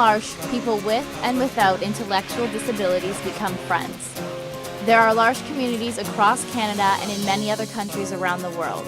L'Arche, people with and without intellectual disabilities become friends. There are L'Arche communities across Canada and in many other countries around the world.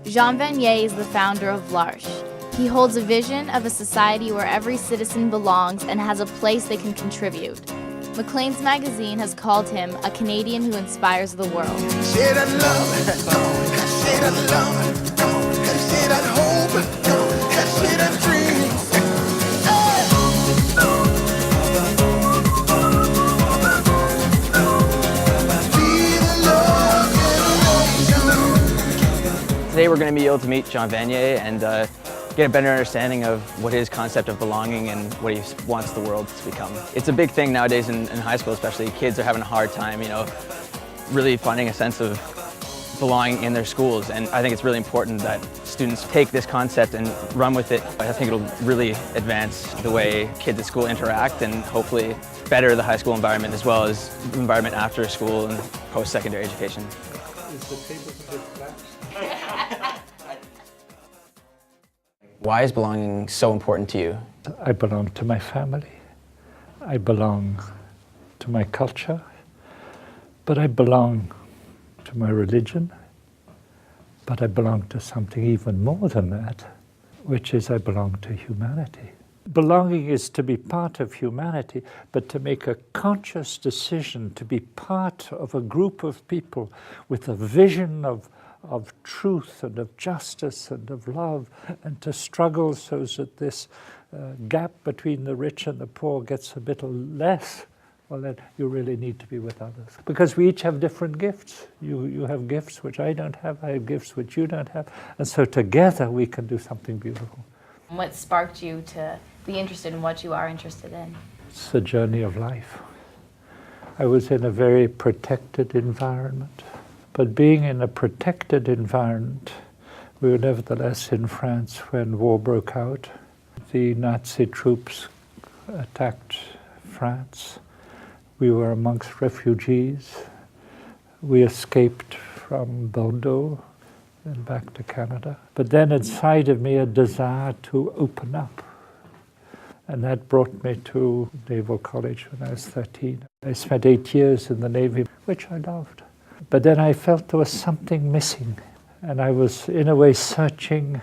Jaan Vanier is the founder of L'Arche. He holds a vision of a society where every citizen belongs and has a place they can contribute. Maclean's magazine has called him a Canadian who inspires the world. Share that love, share that love, share that hope, share that dream. Today we're going to be able to meet Jaan Vanier and get a better understanding of what his concept of belonging and what he wants the world to become. It's a big thing nowadays in high school especially. Kids are having a hard time, really finding a sense of belonging in their schools, and I think it's really important that students take this concept and run with it. I think it'll really advance the way kids at school interact and hopefully better the high school environment as well as the environment after school and post-secondary education. Is the table a bit flat? Why is belonging so important to you? I belong to my family. I belong to my culture. But I belong to my religion. But I belong to something even more than that, which is I belong to humanity. Belonging is to be part of humanity, but to make a conscious decision to be part of a group of people with a vision of truth and of justice and of love, and to struggle so that this gap between the rich and the poor gets a bit less, well then you really need to be with others. Because we each have different gifts. You have gifts which I don't have, I have gifts which you don't have, and so together we can do something beautiful. What sparked you to be interested in what you are interested in? It's the journey of life. I was in a very protected environment. But being in a protected environment, we were nevertheless in France when war broke out. The Nazi troops attacked France. We were amongst refugees. We escaped from Bordeaux and back to Canada. But then inside of me a desire to open up. And that brought me to Naval College when I was 13. I spent 8 years in the Navy, which I loved. But then I felt there was something missing, and I was in a way searching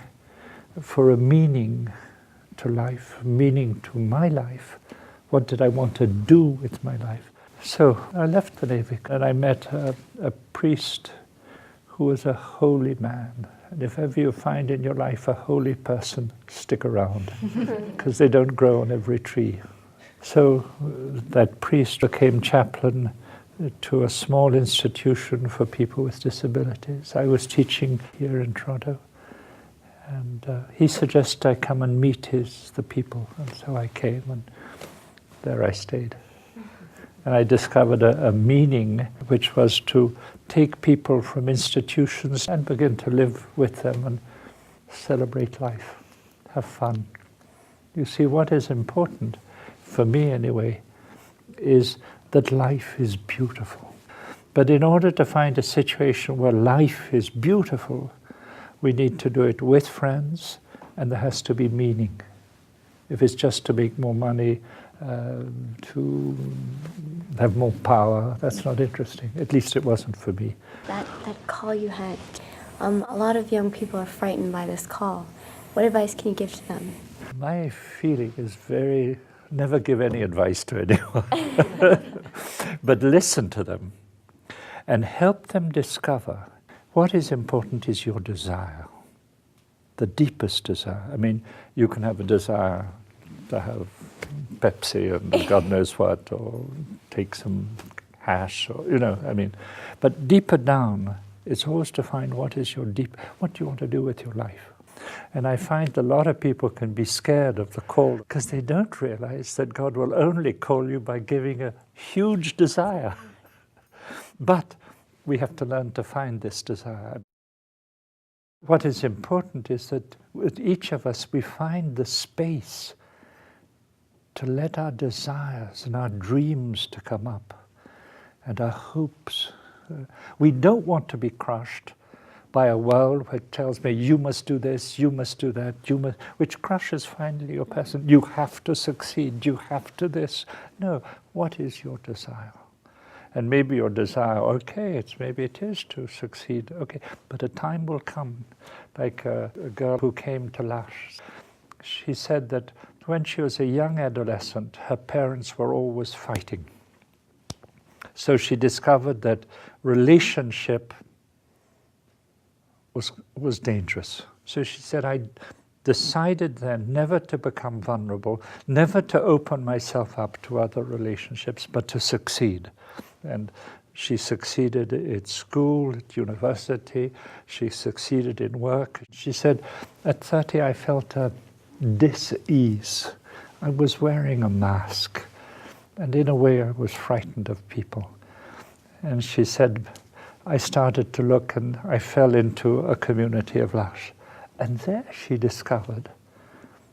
for a meaning to life, meaning to my life. What did I want to do with my life? So I left the Navy and I met a priest who was a holy man. And if ever you find in your life a holy person, stick around, because they don't grow on every tree. So that priest became chaplain to a small institution for people with disabilities. I was teaching here in Toronto, and he suggested I come and meet the people, and so I came, and there I stayed. And I discovered a meaning, which was to take people from institutions and begin to live with them and celebrate life, have fun. You see, what is important, for me anyway, is that life is beautiful. But in order to find a situation where life is beautiful, we need to do it with friends, and there has to be meaning. If it's just to make more money, to have more power, that's not interesting. At least it wasn't for me. That call you had, a lot of young people are frightened by this call. What advice can you give to them? My feeling is never give any advice to anyone, but listen to them and help them discover what is important is your desire, the deepest desire. I mean, you can have a desire to have Pepsi and God knows what, or take some hash, or, but deeper down, it's always to find what do you want to do with your life? And I find a lot of people can be scared of the call because they don't realize that God will only call you by giving a huge desire. But we have to learn to find this desire. What is important is that with each of us, we find the space to let our desires and our dreams to come up and our hopes. We don't want to be crushed. by a world which tells me you must do this, you must do that, which crushes finally your person. You have to succeed, you have to this. No, what is your desire? And maybe your desire, okay, maybe it is to succeed, okay, but a time will come, like a girl who came to L'Arche. She said that when she was a young adolescent, her parents were always fighting. So she discovered that relationship was dangerous. So she said, I decided then never to become vulnerable, never to open myself up to other relationships, but to succeed. And she succeeded at school, at university, she succeeded in work. She said, at 30 I felt a dis-ease. I was wearing a mask, and in a way I was frightened of people. And she said, I started to look and I fell into a community of L'Arche. And there she discovered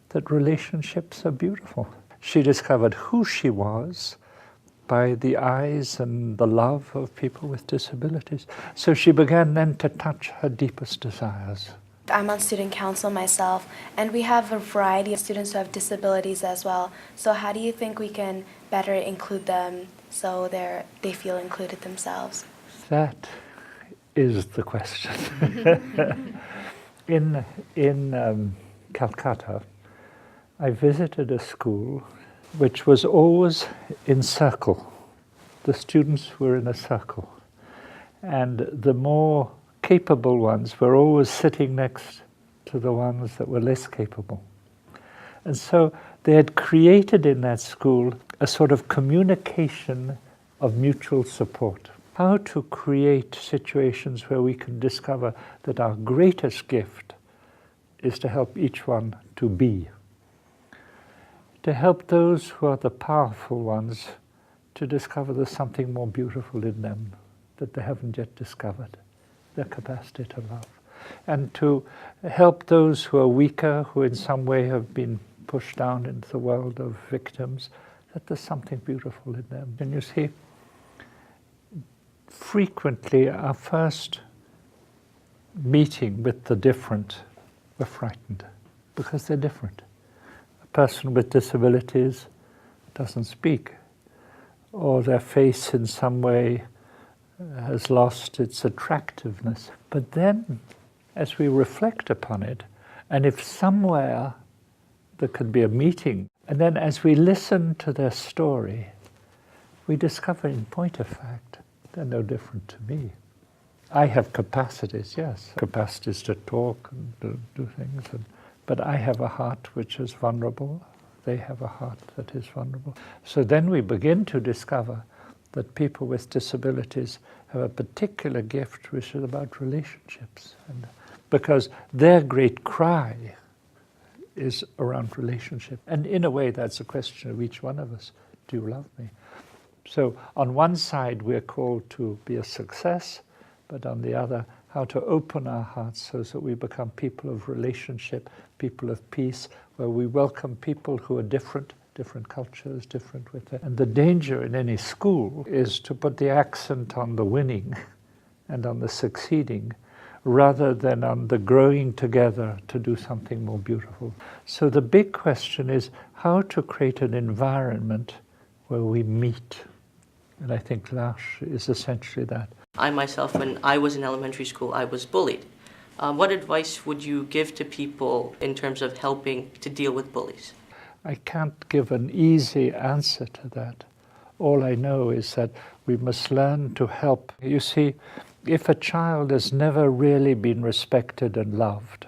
that relationships are beautiful. She discovered who she was by the eyes and the love of people with disabilities. So she began then to touch her deepest desires. I'm on student council myself, and we have a variety of students who have disabilities as well. So how do you think we can better include them so they feel included themselves? That is the question. In Calcutta, I visited a school which was always in circle. The students were in a circle. And the more capable ones were always sitting next to the ones that were less capable. And so they had created in that school a sort of communication of mutual support. How to create situations where we can discover that our greatest gift is to help each one to be. To help those who are the powerful ones to discover there's something more beautiful in them that they haven't yet discovered, their capacity to love. And to help those who are weaker, who in some way have been pushed down into the world of victims, that there's something beautiful in them. And you see, frequently our first meeting with the different, we're frightened because they're different. A person with disabilities doesn't speak, or their face in some way has lost its attractiveness. But then, as we reflect upon it, and if somewhere there could be a meeting, and then as we listen to their story, we discover in point of fact, they're no different to me. I have capacities, yes, capacities to talk and do things, but I have a heart which is vulnerable. They have a heart that is vulnerable. So then we begin to discover that people with disabilities have a particular gift which is about relationships. And because their great cry is around relationship. And in a way, that's a question of each one of us. Do you love me? So on one side, we're called to be a success, but on the other, how to open our hearts so that we become people of relationship, people of peace, where we welcome people who are different cultures, different with it. And the danger in any school is to put the accent on the winning and on the succeeding, rather than on the growing together to do something more beautiful. So the big question is how to create an environment where we meet. And I think L'Arche is essentially that. I myself, when I was in elementary school, I was bullied. What advice would you give to people in terms of helping to deal with bullies? I can't give an easy answer to that. All I know is that we must learn to help. You see, if a child has never really been respected and loved,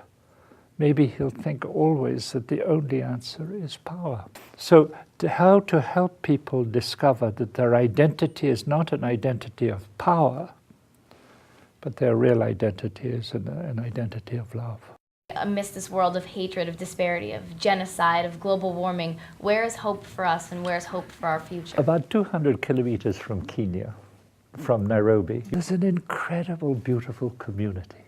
maybe he'll think always that the only answer is power. So how to help people discover that their identity is not an identity of power, but their real identity is an identity of love. Amidst this world of hatred, of disparity, of genocide, of global warming, where is hope for us and where is hope for our future? About 200 kilometers from Kenya, from Nairobi, there's an incredible, beautiful community.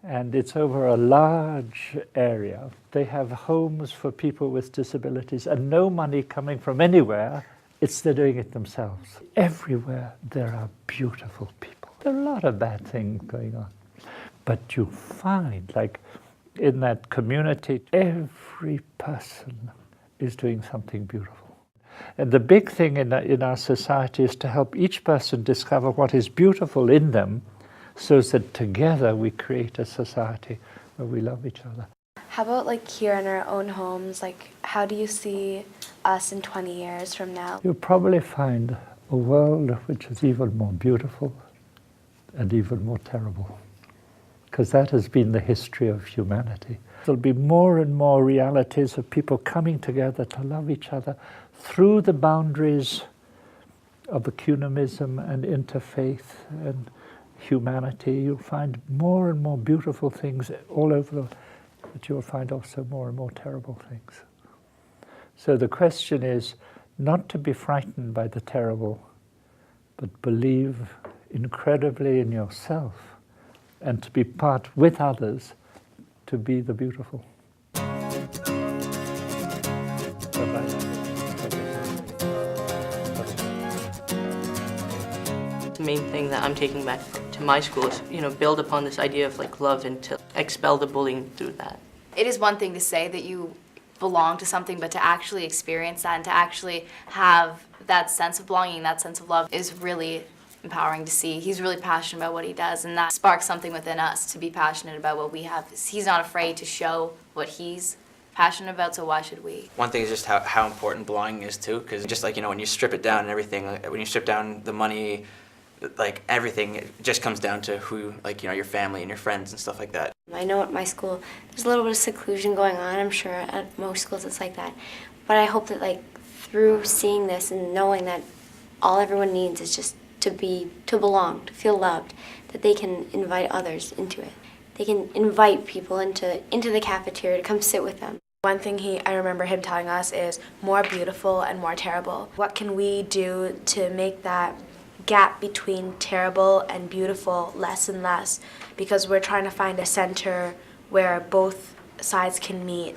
And it's over a large area. They have homes for people with disabilities and no money coming from anywhere. They're doing it themselves. Everywhere there are beautiful people. There are a lot of bad things going on. But you find, like in that community, every person is doing something beautiful. And the big thing in our society is to help each person discover what is beautiful in them, so that together we create a society where we love each other. How about like here in our own homes, like how do you see us in 20 years from now? You'll probably find a world which is even more beautiful and even more terrible, because that has been the history of humanity. There'll be more and more realities of people coming together to love each other through the boundaries of ecumenism and interfaith and humanity. You'll find more and more beautiful things all over, but you'll find also more and more terrible things. So the question is not to be frightened by the terrible, but believe incredibly in yourself and to be part with others to be the beautiful. The main thing that I'm taking back to my school is, build upon this idea of like love and to expel the bullying through that. It is one thing to say that you belong to something, but to actually experience that and to actually have that sense of belonging, that sense of love is really empowering to see. He's really passionate about what he does, and that sparks something within us to be passionate about what we have. He's not afraid to show what he's passionate about, so why should we? One thing is just how important belonging is too, because just like, when you strip it down and everything, when you strip down the money, like everything, it just comes down to who, like, your family and your friends and stuff like that. I know at my school there's a little bit of seclusion going on. I'm sure at most schools it's like that. But I hope that through seeing this and knowing that all everyone needs is just to belong, to feel loved, that they can invite others into it. They can invite people into the cafeteria to come sit with them. One thing I remember him telling us is more beautiful and more terrible. What can we do to make that gap between terrible and beautiful less and less? Because we're trying to find a center where both sides can meet,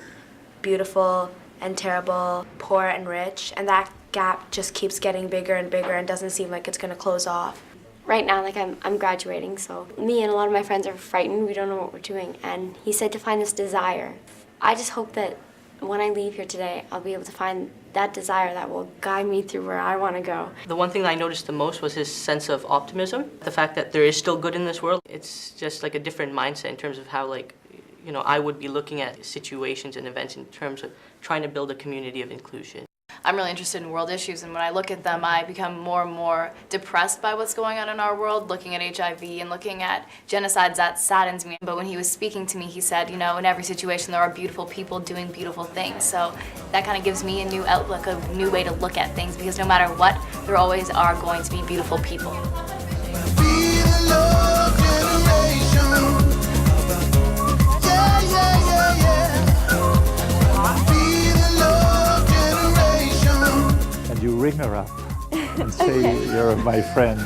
beautiful and terrible, poor and rich, and that gap just keeps getting bigger and bigger and doesn't seem like it's going to close off. Right now, I'm graduating, so me and a lot of my friends are frightened. We don't know what we're doing, and he said to find this desire. I just hope that when I leave here today, I'll be able to find that desire that will guide me through where I want to go. The one thing that I noticed the most was his sense of optimism. The fact that there is still good in this world. It's just like a different mindset in terms of how I would be looking at situations and events in terms of trying to build a community of inclusion. I'm really interested in world issues, and when I look at them, I become more and more depressed by what's going on in our world, looking at HIV and looking at genocides. That saddens me. But when he was speaking to me, he said, in every situation there are beautiful people doing beautiful things. So that kind of gives me a new outlook, a new way to look at things, because no matter what, there always are going to be beautiful people. Be the love generation. Yeah, yeah, yeah, yeah. Be the love generation. And you ring her up and say, you're my friend.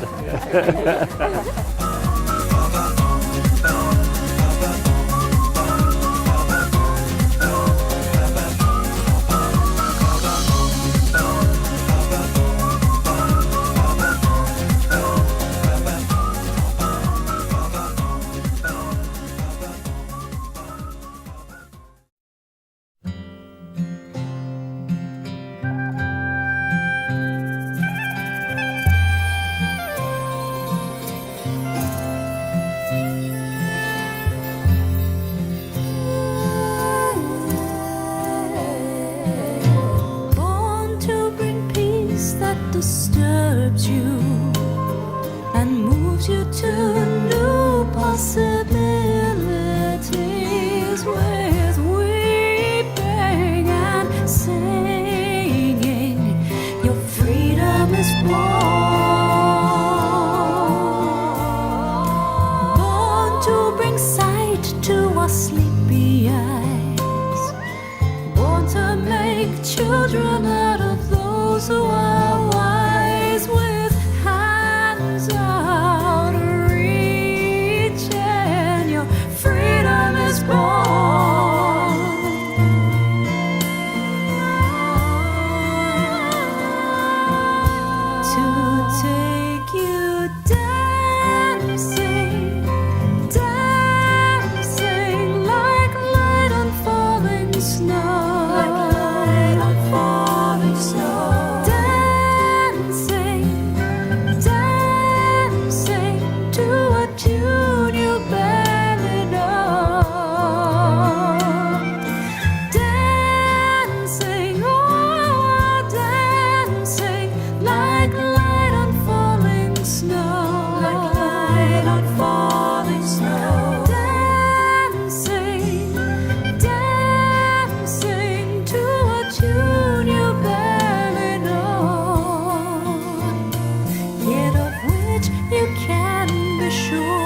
disturbs you and moves you to new possibilities with weeping and singing. Your freedom is born to bring sight to our sleepy eyes, born to make children out of those who are wise, with hands out reaching you can be sure